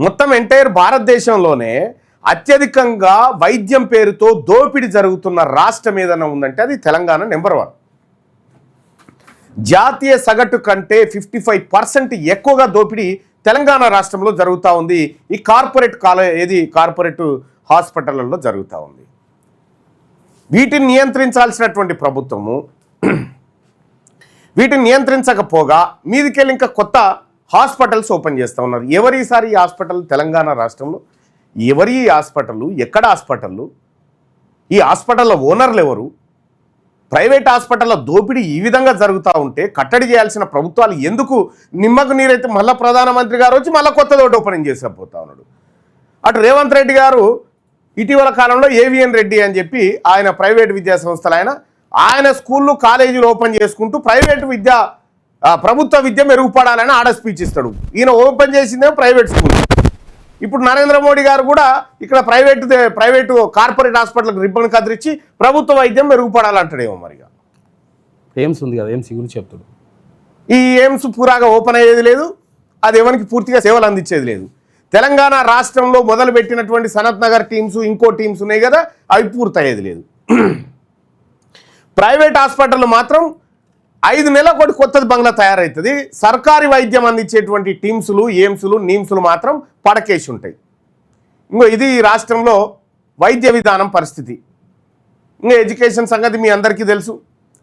మొత్తం ఎంటైర్ భారతదేశంలోనే అత్యధికంగా వైద్యం పేరుతో దోపిడీ జరుగుతున్న రాష్ట్రం ఏదైనా ఉందంటే అది తెలంగాణ నెంబర్ 1. జాతీయ సగటు కంటే 55% ఎక్కువగా దోపిడీ తెలంగాణ రాష్ట్రంలో జరుగుతూ ఉంది. ఈ కార్పొరేట్ హాస్పిటళ్లలో జరుగుతూ ఉంది. వీటిని నియంత్రించాల్సినటువంటి ప్రభుత్వము వీటిని నియంత్రించకపోగా మీదికెళ్ళి ఇంకా కొత్త హాస్పిటల్స్ ఓపెన్ చేస్తూ ఉన్నారు. ఈసారి ఈ హాస్పిటల్ తెలంగాణ రాష్ట్రంలో ఈ హాస్పిటల్, ఎక్కడ హాస్పిటళ్ళు, ఈ హాస్పిటల్ల ఓనర్లు ఎవరు, ప్రైవేట్ హాస్పిటల్ల దోపిడీ ఈ విధంగా జరుగుతూ ఉంటే కట్టడి చేయాల్సిన ప్రభుత్వాలు ఎందుకు నిమ్మకు నీరైతే మళ్ళీ ప్రధానమంత్రి గారు వచ్చి మళ్ళీ కొత్తది ఒకటి ఓపెనింగ్ చేసుకపోతా ఉన్నాడు. అటు రేవంత్ రెడ్డి గారు ఇటీవల కాలంలో ఏవిఎన్ రెడ్డి అని చెప్పి ఆయన ప్రైవేట్ విద్యా సంస్థలు ఆయన స్కూళ్ళు కాలేజీలు ఓపెన్ చేసుకుంటూ ప్రభుత్వ విద్య మెరుగుపడాలని ఆడ స్పీచ్ ఇస్తాడు. ఈయన ఓపెన్ చేసిందేమో ప్రైవేట్ స్కూల్. ఇప్పుడు నరేంద్ర మోడీ గారు కూడా ఇక్కడ ప్రైవేటు కార్పొరేట్ హాస్పిటల్కి రిబ్బన్ కదిరించి ప్రభుత్వ వైద్యం మెరుగుపడాలంటాడేమో. మరిగా ఎయిమ్స్ ఉంది కదా, ఎయిమ్స్ గురించి చెప్తాడు. ఈ ఎయిమ్స్ పూరాగా ఓపెన్ అయ్యేది లేదు, అది ఎవరికి పూర్తిగా సేవలు అందించేది లేదు. తెలంగాణ రాష్ట్రంలో మొదలుపెట్టినటువంటి సనత్ నగర్ టీమ్స్, ఇంకో టీమ్స్ ఉన్నాయి కదా, అవి పూర్తయ్యేది లేదు. ప్రైవేట్ హాస్పిటల్ మాత్రం 5 నెలలకు ఒకటి కొత్తది బంగ్లా తయారవుతుంది. సర్కారీ వైద్యం అందించేటువంటి టీమ్స్లు, ఎయిమ్స్లు, నీమ్స్లు మాత్రం పడకేసి ఉంటాయి. ఇది రాష్ట్రంలో వైద్య విధానం పరిస్థితి. ఎడ్యుకేషన్ సంగతి మీ అందరికీ తెలుసు.